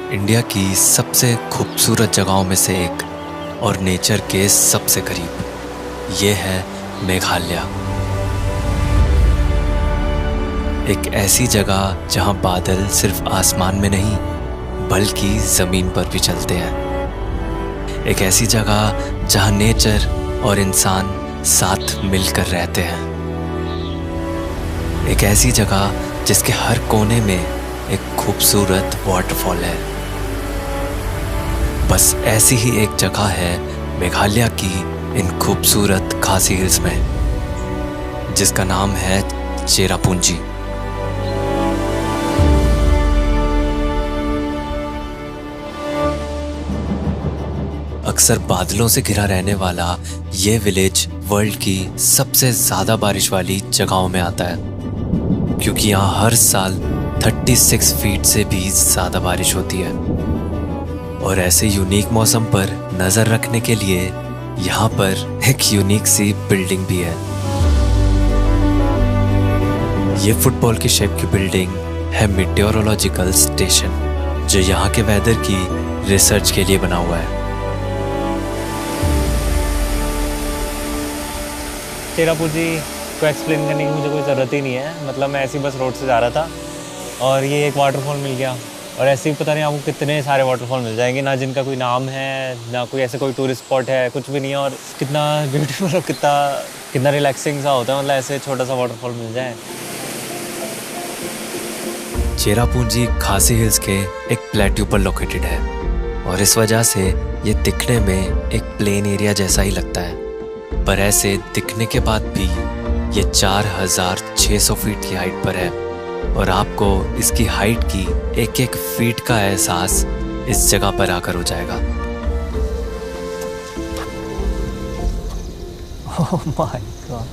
India की सबसे खूबसूरत जगहों में से एक और नेचर के सबसे करीब ये है मेघालय। एक ऐसी जगह जहां बादल सिर्फ आसमान में नहीं बल्कि ज़मीन पर भी चलते हैं। एक ऐसी जगह जहां नेचर और इंसान साथ मिलकर रहते हैं। एक ऐसी जगह जिसके हर कोने में एक खूबसूरत वाटरफॉल है। बस ऐसी ही एक जगह है मेघालय की इन खूबसूरत खासी हिल्स में, जिसका नाम है चेरापूंजी। अक्सर बादलों से घिरा रहने वाला ये विलेज वर्ल्ड की सबसे ज्यादा बारिश वाली जगहों में आता है, क्योंकि यहाँ हर साल 36 फीट से भी ज्यादा बारिश होती है। और ऐसे यूनिक मौसम पर नजर रखने के लिए यहाँ पर एक यूनिक सी बिल्डिंग भी है। ये फुटबॉल की शेप की बिल्डिंग है मीटियोरोलॉजिकल स्टेशन, जो यहाँ के वेदर की रिसर्च के लिए बना हुआ है। चेरापूंजी को एक्सप्लेन करने की मुझे कोई ज़रूरत ही नहीं है। मतलब मैं ऐसे ही बस रोड से जा रहा था और ये एक वाटरफॉल मिल गया। और ऐसे ही पता नहीं आपको कितने सारे वाटरफॉल मिल जाएंगे, ना जिनका कोई नाम है ना कोई ऐसे कोई टूरिस्ट स्पॉट है, कुछ भी नहीं है। और कितना ब्यूटीफुल और कितना रिलैक्सिंग सा होता है, मतलब ऐसे छोटा सा वाटरफॉल मिल जाए। चेरापूंजी खासी हिल्स के एक प्लेट्यू पर लोकेटेड है और इस वजह से ये दिखने में एक प्लेन एरिया जैसा ही लगता है। पर ऐसे दिखने के बाद भी ये 4600 फीट की हाइट पर है और आपको इसकी हाइट की एक एक फीट का एहसास इस जगह पर आकर हो जाएगा। ओह माय गॉड,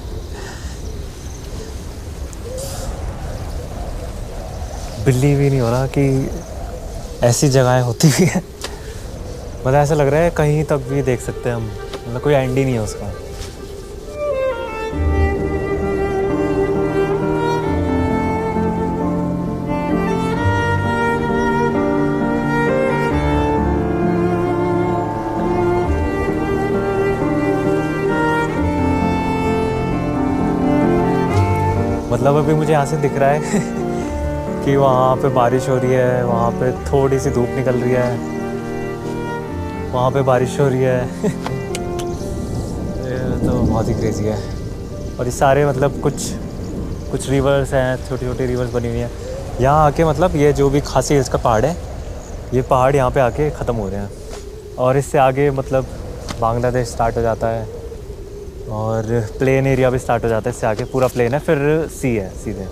बिलीव ही नहीं हो रहा कि ऐसी जगहें होती भी हैं। मतलब ऐसा लग रहा है कहीं तक भी देख सकते हैं हम, मतलब कोई एंड ही नहीं है उसका। मतलब अभी मुझे यहाँ से दिख रहा है कि वहाँ पे बारिश हो रही है, वहाँ पे थोड़ी सी धूप निकल रही है, वहाँ पे बारिश हो रही है। ये तो बहुत ही क्रेजी है। और ये सारे मतलब कुछ रिवर्स हैं, छोटी छोटी रिवर्स बनी हुई हैं यहाँ आके। मतलब ये जो भी खासी हिल्स का पहाड़ है, ये पहाड़ यहाँ पे आके ख़त्म हो रहे हैं और इससे आगे मतलब बांग्लादेश स्टार्ट हो जाता है और प्लेन एरिया भी स्टार्ट हो जाता है। इससे आगे पूरा प्लेन है, फिर सी है सीधे,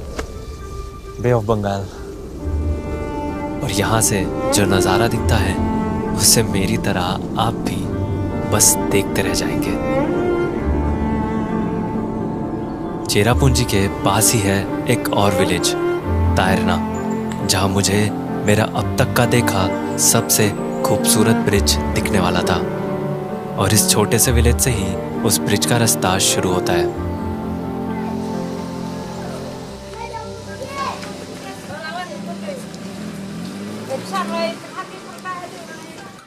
बे ऑफ बंगाल। और यहाँ से जो नज़ारा दिखता है उससे मेरी तरह आप भी बस देखते रह जाएंगे। चेरापूंजी के पास ही है एक और विलेज तायरना, जहाँ मुझे मेरा अब तक का देखा सबसे खूबसूरत ब्रिज दिखने वाला था। और इस छोटे से विलेज से ही उस ब्रिज का रास्ता शुरू होता है।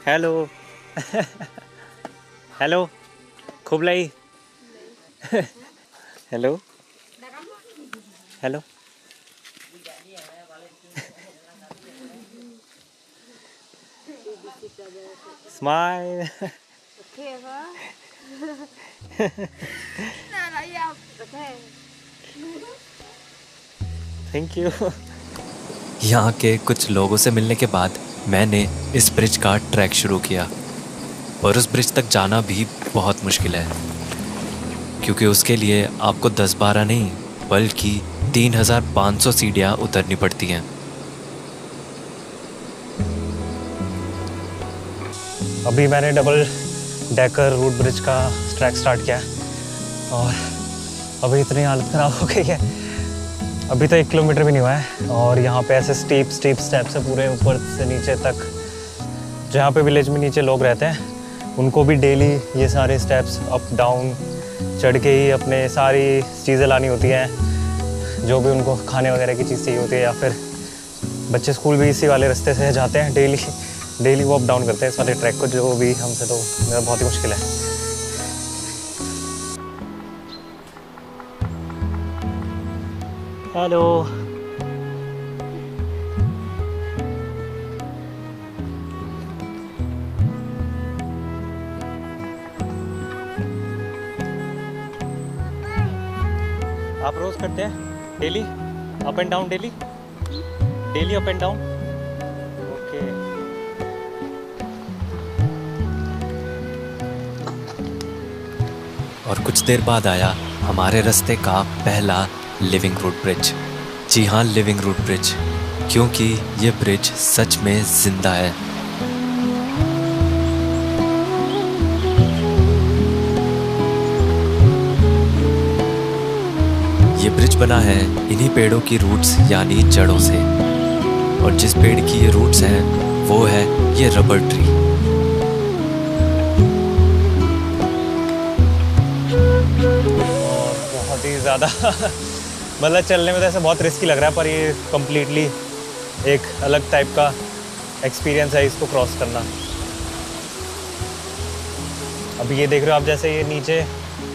हेलो हेलो खुबलाई। Hello hello smile. Thank you. यहाँ के कुछ लोगों से मिलने के बाद मैंने इस ब्रिज का ट्रैक शुरू किया। और उस ब्रिज तक जाना भी बहुत मुश्किल है, क्योंकि उसके लिए आपको 10-12 नहीं बल्कि 3500 सीढ़ियाँ उतरनी पड़ती हैं। अभी मैंने डबल डेकर रूट ब्रिज का ट्रैक स्टार्ट किया है और अभी इतनी हालत ख़राब हो गई है। अभी तो 1 किलोमीटर भी नहीं हुआ है और यहाँ पे ऐसे स्टीप स्टेप्स है पूरे ऊपर से नीचे तक। जहाँ पे विलेज में नीचे लोग रहते हैं उनको भी डेली ये सारे स्टेप्स अप डाउन चढ़ के ही अपने सारी चीज़ें लानी होती हैं, जो भी उनको खाने वगैरह की चीज़ चाहिए होती है या फिर बच्चे स्कूल भी इसी वाले रास्ते से जाते हैं, डेली वो अप डाउन करते हैं इस वाले ट्रैक को, जो भी हमसे तो मेरा बहुत ही मुश्किल है। हेलो, आप रोज करते हैं daily up and down, daily up and down? Okay. और कुछ देर बाद आया हमारे रास्ते का पहला लिविंग रूट ब्रिज। जी हाँ, लिविंग रूट ब्रिज, क्योंकि ये ब्रिज सच में जिंदा है। ये ब्रिज बना है इन्हीं पेड़ों की रूट्स यानी जड़ों से, और जिस पेड़ की ये रूट्स हैं वो है ये रबर ट्री। और बहुत ही ज़्यादा मतलब चलने में तो ऐसा बहुत रिस्की लग रहा है, पर ये कम्प्लीटली एक अलग टाइप का एक्सपीरियंस है इसको क्रॉस करना। अभी ये देख रहे हो आप, जैसे ये नीचे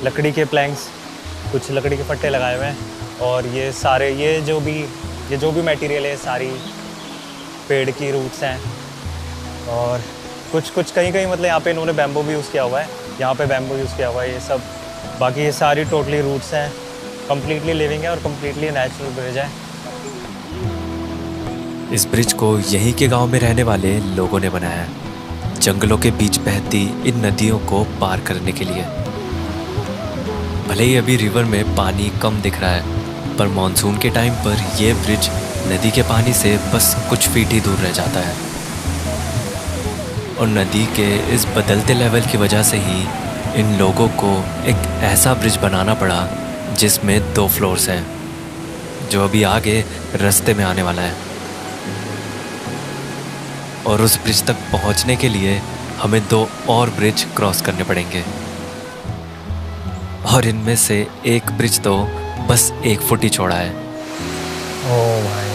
लकड़ी के प्लैंक्स, कुछ लकड़ी के फट्टे लगाए हुए हैं, और ये सारे ये जो भी मटेरियल है सारी पेड़ की रूट्स हैं। और कुछ कहीं मतलब यहाँ पे इन्होंने बैम्बू भी यूज़ किया हुआ है, यहाँ पे बैम्बू यूज़ किया हुआ है, ये सब। बाकी ये सारी टोटली रूट्स हैं, कम्प्लीटली लिविंग है और कम्प्लीटली नेचुरल ब्रिज है। इस ब्रिज को यहीं के गांव में रहने वाले लोगों ने बनाया है, जंगलों के बीच बहती इन नदियों को पार करने के लिए। भले ही अभी रिवर में पानी कम दिख रहा है, पर मॉनसून के टाइम पर यह ब्रिज नदी के पानी से बस कुछ फीट ही दूर रह जाता है। और नदी के इस बदलते लेवल की वजह से ही इन लोगों को एक ऐसा ब्रिज बनाना पड़ा जिसमें 2 फ्लोर्स हैं, जो अभी आगे रास्ते में आने वाला है। और उस ब्रिज तक पहुंचने के लिए हमें 2 और ब्रिज क्रॉस करने पड़ेंगे, और इनमें से एक ब्रिज तो बस 1 फुट ही चौड़ा है। ओह भाई,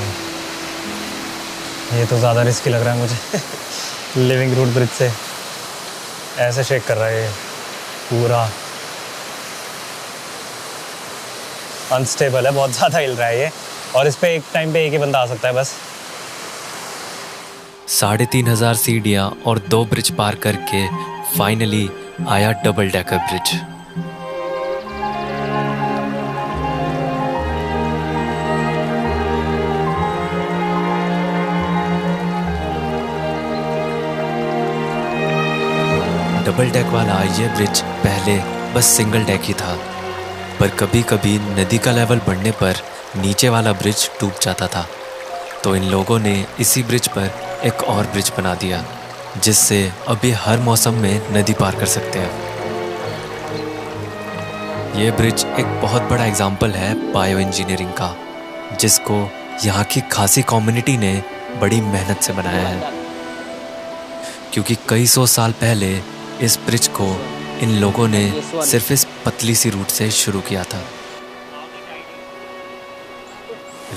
ये तो ज़्यादा रिस्की लग रहा है मुझे। लिविंग रूट ब्रिज से ऐसे शेक कर रहा है, ये पूरा अनस्टेबल है, बहुत ज़्यादा हिल रहा है ये। और इस पे एक टाइम पे एक ही बंदा आ सकता है बस। 3500 सीढ़ियाँ और 2 ब्रिज पार करके फाइनली आया double decker bridge. Double deck वाला ये ब्रिज पहले बस सिंगल डेक ही था, पर कभी कभी नदी का लेवल बढ़ने पर नीचे वाला ब्रिज डूब जाता था, तो इन लोगों ने इसी ब्रिज पर एक और ब्रिज बना दिया, जिससे अभी हर मौसम में नदी पार कर सकते हैं। ये ब्रिज एक बहुत बड़ा एग्जाम्पल है बायो इंजीनियरिंग का, जिसको यहाँ की खासी कम्युनिटी ने बड़ी मेहनत से बनाया है, क्योंकि कई 100 साल पहले इस ब्रिज को इन लोगों ने सिर्फ इस पतली सी रूट से शुरू किया था।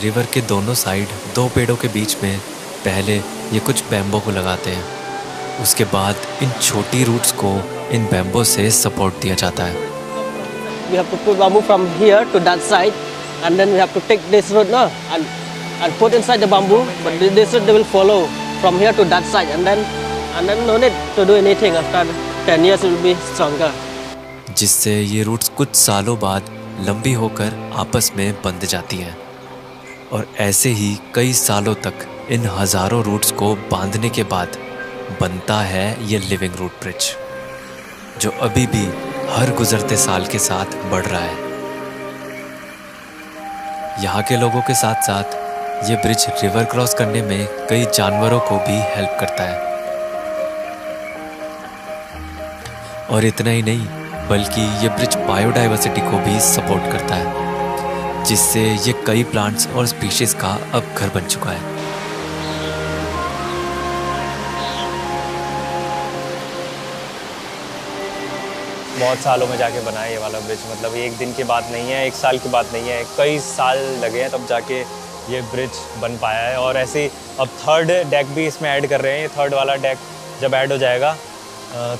रिवर के दोनों साइड 2 पेड़ों के बीच में पहले ये कुछ बैम्बो को लगाते हैं, उसके बाद इन छोटी रूट्स को इन बैम्बो से सपोर्ट दिया जाता है। We have to put bamboo from here to that side, and then we have to take this road now and put inside the bamboo, but this road they will follow from here to that side, and then no need to do anything. After 10 years it will be stronger. जिससे ये roots कुछ सालों बाद लंबी होकर आपस में बंध जाती हैं, और ऐसे ही कई सालों तक इन हजारों रूट्स को बांधने के बाद बनता है ये लिविंग रूट ब्रिज, जो अभी भी हर गुजरते साल के साथ बढ़ रहा है। यहाँ के लोगों के साथ साथ ये ब्रिज रिवर क्रॉस करने में कई जानवरों को भी हेल्प करता है। और इतना ही नहीं, बल्कि ये ब्रिज बायोडाइवर्सिटी को भी सपोर्ट करता है, जिससे ये कई प्लांट्स और स्पीशीज का अब घर बन चुका है। बहुत सालों में जाके बना है ये वाला ब्रिज, मतलब एक दिन की बात नहीं है, 1 साल की बात नहीं है, कई साल लगे हैं तब जाके ये ब्रिज बन पाया है। और ऐसे ही अब थर्ड डेक भी इसमें ऐड कर रहे हैं। ये थर्ड वाला डेक जब ऐड हो जाएगा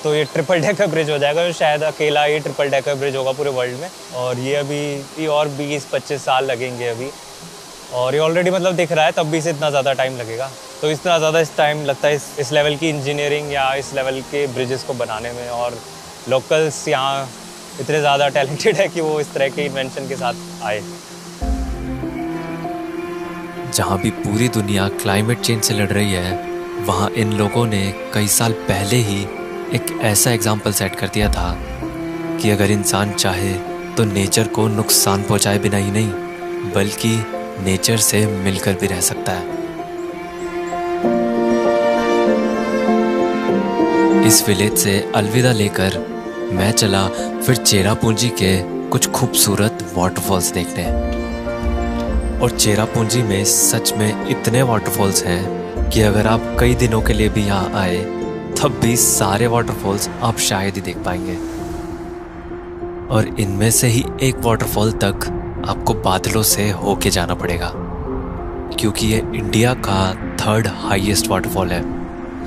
तो ये ट्रिपल डेकर ब्रिज हो जाएगा, जो शायद अकेला ही ट्रिपल डेकर ब्रिज होगा पूरे वर्ल्ड में। और ये अभी और 20-25 साल लगेंगे अभी, और ये ऑलरेडी मतलब दिख रहा है, तब भी इसे इतना ज़्यादा टाइम लगेगा। तो इतना ज़्यादा टाइम लगता है इस लेवल की इंजीनियरिंग या इस लेवल के ब्रिजेस को बनाने में। और लोकल्स यहाँ इतने ज़्यादा टैलेंटेड है कि वो इस तरह के इन्वेंशन के साथ आए। जहाँ भी पूरी दुनिया क्लाइमेट चेंज से लड़ रही है, वहाँ इन लोगों ने कई साल पहले ही एक ऐसा एग्जाम्पल सेट कर दिया था कि अगर इंसान चाहे तो नेचर को नुकसान पहुँचाए बिना ही नहीं, बल्कि नेचर से मिलकर भी रह सकता है। इस विलेज से अलविदा लेकर मैं चला फिर चेरापूंजी के कुछ खूबसूरत वाटरफॉल्स देखने। और चेरापूंजी में सच में इतने वाटरफॉल्स हैं कि अगर आप कई दिनों के लिए भी यहाँ आए तब भी सारे वाटरफॉल्स आप शायद ही देख पाएंगे। और इनमें से ही एक वाटरफॉल तक आपको बादलों से होके जाना पड़ेगा, क्योंकि ये इंडिया का 3rd हाईएस्ट वाटरफॉल है,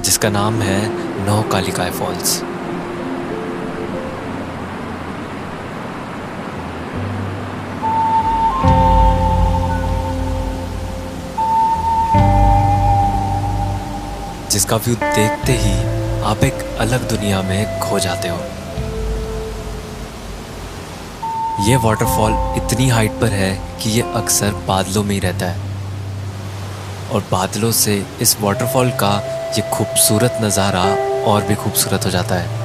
जिसका नाम है नौकालिकाई फॉल्स। जिसका व्यू देखते ही आप एक अलग दुनिया में खो जाते हो। ये वाटरफॉल इतनी हाइट पर है कि ये अक्सर बादलों में ही रहता है, और बादलों से इस वाटरफॉल का ये खूबसूरत नज़ारा और भी खूबसूरत हो जाता है।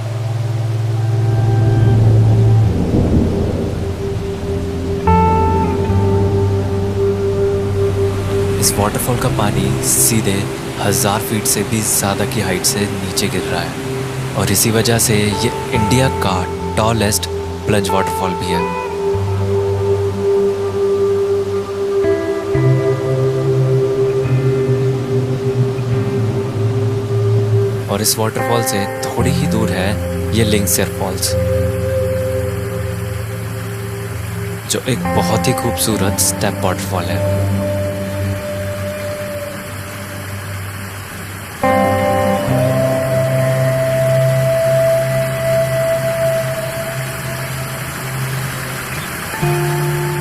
इस वाटरफॉल का पानी सीधे 1000 फीट से भी ज़्यादा की हाइट से नीचे गिर रहा है, और इसी वजह से ये इंडिया का टॉलेस्ट प्लंज वाटरफॉल भी है। और इस वाटरफॉल से थोड़ी ही दूर है ये लिंगसेर फॉल्स, जो एक बहुत ही खूबसूरत स्टेप वाटरफॉल है।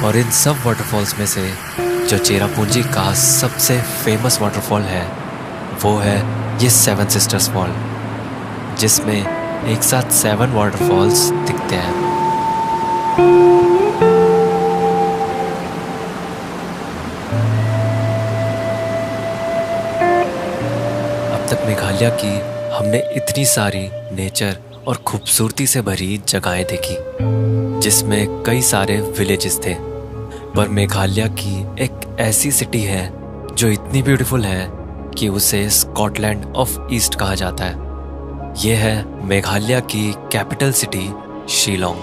और इन सब वाटरफॉल्स में से जो चेरापूंजी का सबसे फेमस वाटरफॉल है वो है ये 7 सिस्टर्स फॉल, जिसमें एक साथ 7 वाटरफॉल्स दिखते हैं। अब तक मेघालय की हमने इतनी सारी नेचर और खूबसूरती से भरी जगहें देखी, जिसमें कई सारे विलेजेस थे, पर मेघालय की एक ऐसी सिटी है जो इतनी ब्यूटीफुल है कि उसे स्कॉटलैंड ऑफ ईस्ट कहा जाता है। यह है मेघालय की कैपिटल सिटी शिलोंग।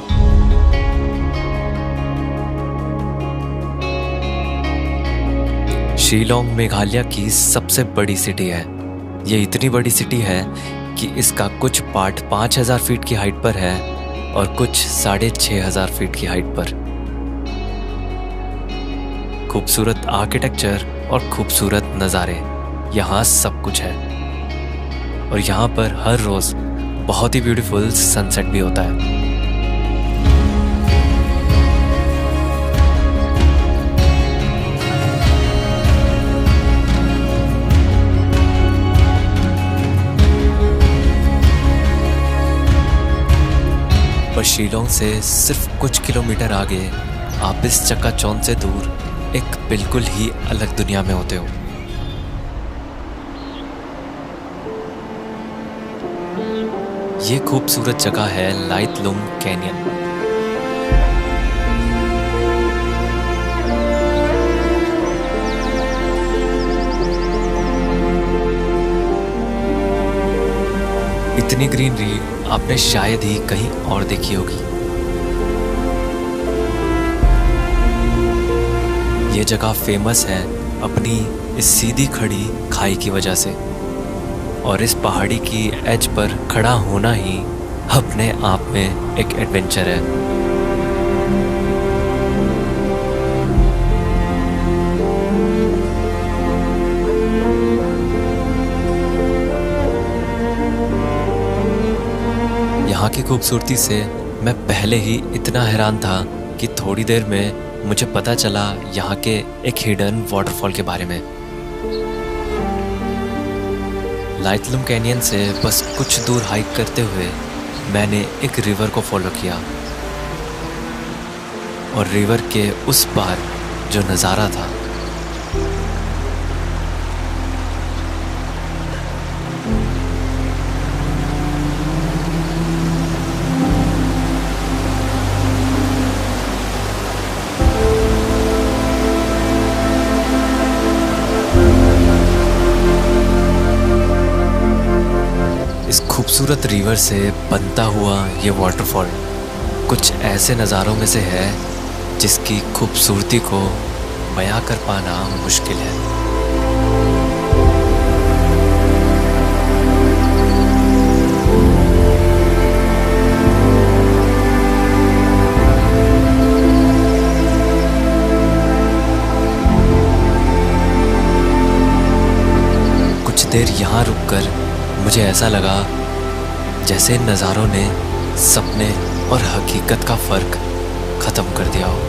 शिलोंग मेघालय की सबसे बड़ी सिटी है। ये इतनी बड़ी सिटी है कि इसका कुछ पार्ट 5000 फीट की हाइट पर है और कुछ 6500 फीट की हाइट पर। खूबसूरत आर्किटेक्चर और खूबसूरत नज़ारे, यहाँ सब कुछ है। और यहाँ पर हर रोज़ बहुत ही ब्यूटीफुल सनसेट भी होता है। पर शिलोंग से सिर्फ कुछ किलोमीटर आगे आप इस चकाचौंध से दूर एक बिल्कुल ही अलग दुनिया में होते हो। ये खूबसूरत जगह है लाइतलुम कैनियन। इतनी ग्रीनरी आपने शायद ही कहीं और देखी होगी। ये जगह फेमस है अपनी इस सीधी खड़ी खाई की वजह से, और इस पहाड़ी की एज पर खड़ा होना ही अपने आप में एक एडवेंचर है। यहाँ की खूबसूरती से मैं पहले ही इतना हैरान था कि थोड़ी देर में मुझे पता चला यहाँ के एक हिडन वाटरफॉल के बारे में। लाइटलूम कैनियन से बस कुछ दूर हाइक करते हुए मैंने एक रिवर को फॉलो किया और रिवर के उस पार जो नज़ारा था, इस खूबसूरत रिवर से बनता हुआ ये वाटरफॉल कुछ ऐसे नज़ारों में से है जिसकी खूबसूरती को बयां कर पाना मुश्किल है। कुछ देर यहाँ रुककर मुझे ऐसा लगा जैसे इन नज़ारों ने सपने और हकीकत का फ़र्क ख़त्म कर दिया हो।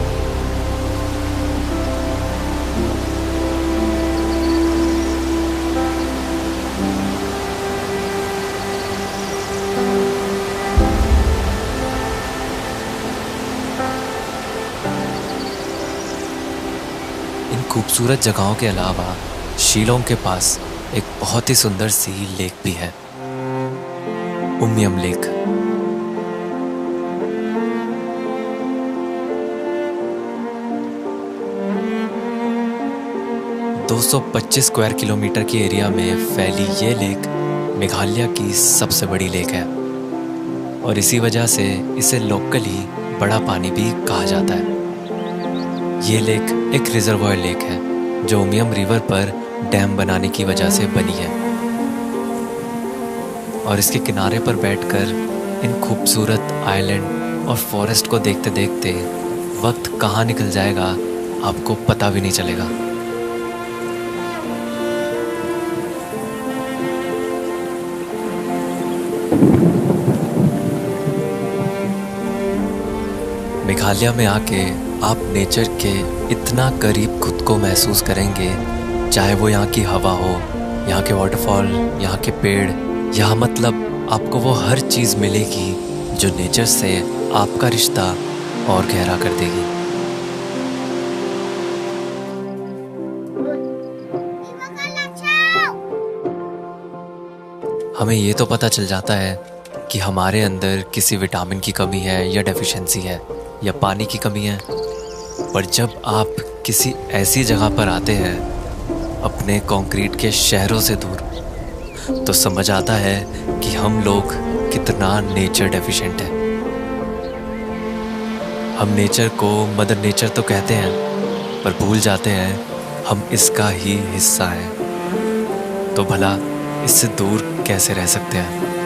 इन खूबसूरत जगहों के अलावा शिलोंग के पास एक बहुत ही सुंदर सी लेक भी है, उमियम लेक। (225 स्क्वायर किलोमीटर की एरिया में फैली ये लेक मेघालय की सबसे बड़ी लेक है और इसी वजह से इसे लोकली बड़ा पानी भी कहा जाता है। ये लेक एक रिजर्वॉयर लेक है जो उमियम रिवर पर डैम बनाने की वजह से बनी है और इसके किनारे पर बैठकर इन खूबसूरत आइलैंड और फॉरेस्ट को देखते देखते वक्त कहाँ निकल जाएगा आपको पता भी नहीं चलेगा। मेघालय में आके आप नेचर के इतना करीब खुद को महसूस करेंगे, चाहे वो यहाँ की हवा हो, यहाँ के वाटरफॉल, यहाँ के पेड़, यहाँ मतलब आपको वो हर चीज़ मिलेगी जो नेचर से आपका रिश्ता और गहरा कर देगी। हमें ये तो पता चल जाता है कि हमारे अंदर किसी विटामिन की कमी है या डेफिशिएंसी है या पानी की कमी है, पर जब आप किसी ऐसी जगह पर आते हैं अपने कंक्रीट के शहरों से दूर, तो समझ आता है कि हम लोग कितना नेचर डेफिशिएंट है। हम नेचर को मदर नेचर तो कहते हैं, पर भूल जाते हैं हम इसका ही हिस्सा हैं। तो भला इससे दूर कैसे रह सकते हैं।